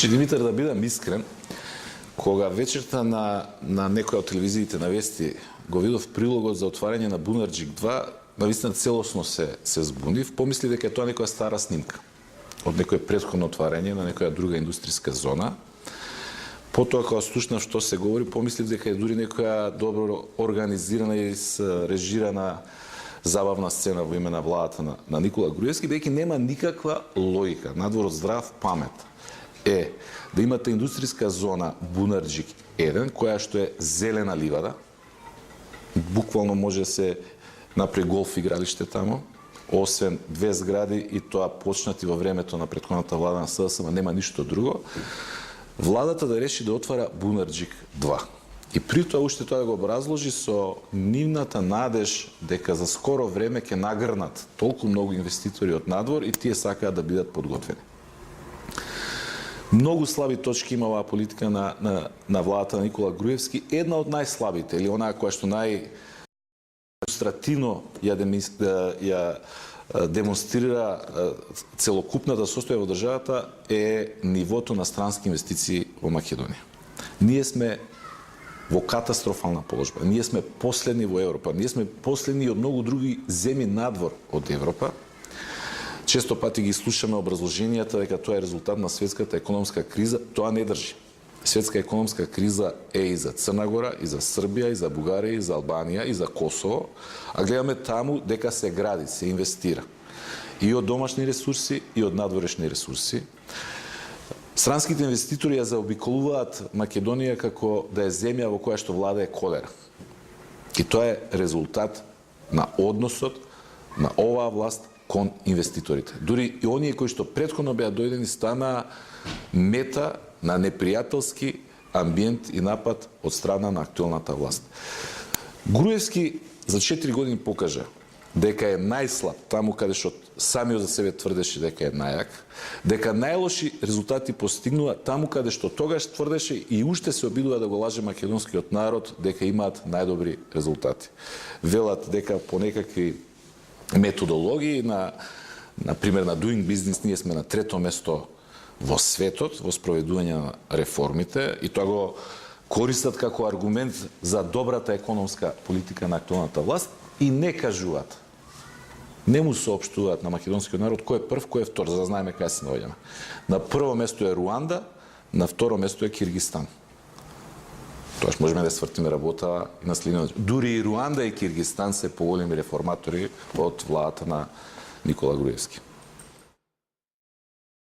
Димитар, да бидам искрен, кога вечерта на некоја од телевизиите на вести го видов прилогот за отварање на Бунарџик 2, навистина целосно се збунив, помисли дека е тоа некоја стара снимка од некој претходно отварање на некоја друга индустријска зона. Потоа, кога слушнав што се говори, помислив дека е дури некоја добро организирана и режирана забавна сцена во име на владата на Никола Груевски, бидејќи нема никаква логика, надвор од здрав памет, е да имате индустријска зона Бунарџик 1, која што е зелена ливада, буквално може да се направи голф игралиште тамо, освен две згради и тоа почнати во времето на претходната влада на СДСМ, нема ништо друго. Владата да реши да отвара Бунарџик 2. И при тоа уште тоа да го образложи со нивната надеж дека за скоро време ќе нагрнат толку многу инвеститори од надвор и тие сакаат да бидат подготвени. Многу слаби точки има оваа политика на владата на Никола Груевски. Една од најслабите, или онаа која што илустративно ја демонстрира целокупната состојба во државата, е нивото на странски инвестиции во Македонија. Ние сме во катастрофална положба. Ние сме последни во Европа. Ние сме последни од многу други земји надвор од Европа. Често пати ги слушаме образложенијата дека тоа е резултат на светската економска криза. Тоа не држи. Светска економска криза е и за Црна Гора, и за Србија, и за Бугарија, и за Албанија, и за Косово. А гледаме таму дека се гради, се инвестира. И од домашни ресурси, и од надворешни ресурси. Странските инвеститори ја заобиколуваат Македонија како да е земја во која што владее колера. И тоа е резултат на односот на оваа власт кон инвеститорите. Дури и оние кои што претходно беа дојдени стана мета на непријателски амбиент и напад од страна на актуелната власт. Груевски за 4 години покажа дека е најслаб таму каде што самиот за себе тврдеше дека е најак, дека најлоши резултати постигнува таму каде што тогаш тврдеше и уште се обидува да го лаже македонскиот народ дека имаат најдобри резултати. Велат дека по некакви методологии на пример на Doing Business ние сме на 3-то место во светот во спроведување на реформите и тоа го користат како аргумент за добрата економска политика на актуелната власт и не кажуваат. Не му соопштуваат на македонскиот народ кој е прв, кој е втор, за да знаеме кај се наоѓаме. На прво место е Руанда, на второ место е Киргистан. Тоаш можеме да свртиме работа и на следниот. Дури и Руанда и Киргистан се поголеми реформатори од владата на Никола Груевски.